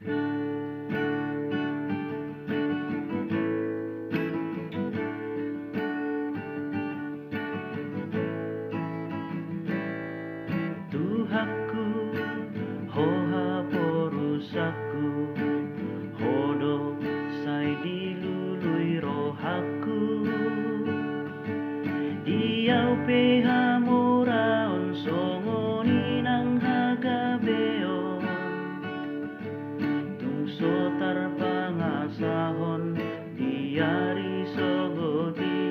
Tuhaku, hoha porusaku, hodo sai dilului rohaku. Diau pehamoraon songoni nang hagabeon, tungso tarpangasahon diari sogoti,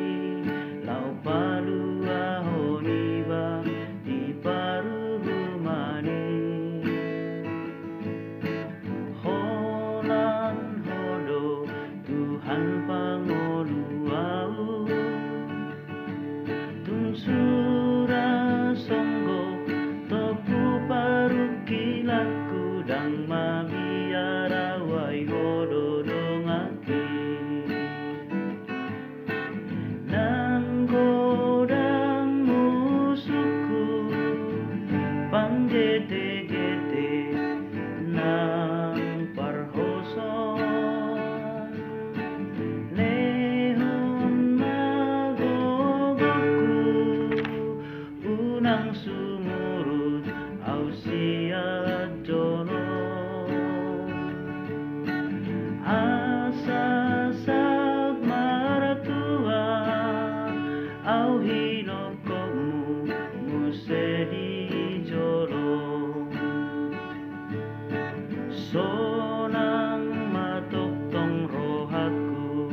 lau paluahon iba di parurumani. Holan hodo Tuhan pangoluau, sura songgo topu parukilaku dang mabiara wai hodo dongaki nanggodang musuhku panggete-gete nang parhoson nang sumurut au siat jono asasat maratua au hinokomu musedi jolo sonang matok tong rohaku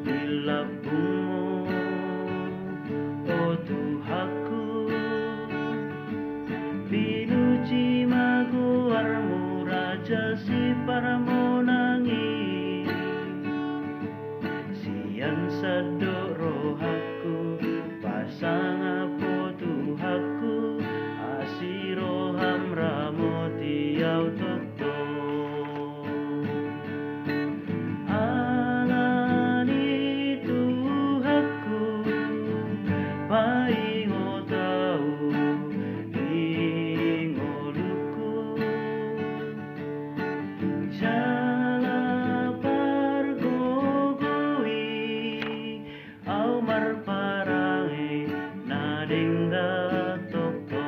dilabungmu Tuhaku, pinuji maguarmu raja si paramonangi, sian sado rohaku pasang apo Tuhaku asiroham ramoti au tokto alani Tuhaku paingo tau ingoluku jala pargogoi au marparange nadengga tokto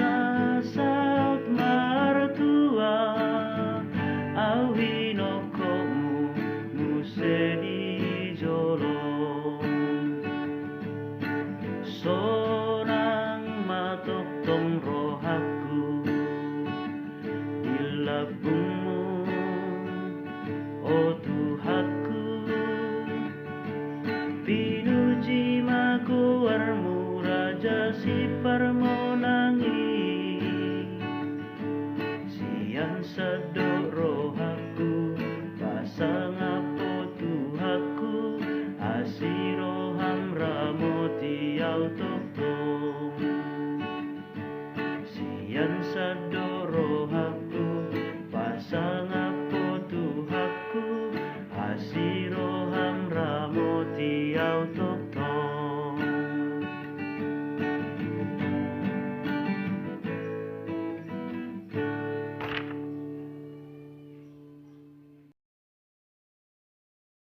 asasat martua au hinokomu musedi jolo sonang matok tong rohaku dilabungmu o Tuhaku pinuji maguarmu raja si parmonangi sian sado rohaku pasang apo Tuhaku asiroham ramoti au toktom sian sado rohaku pasang apo Tuhaku asiroham ramoti au toktom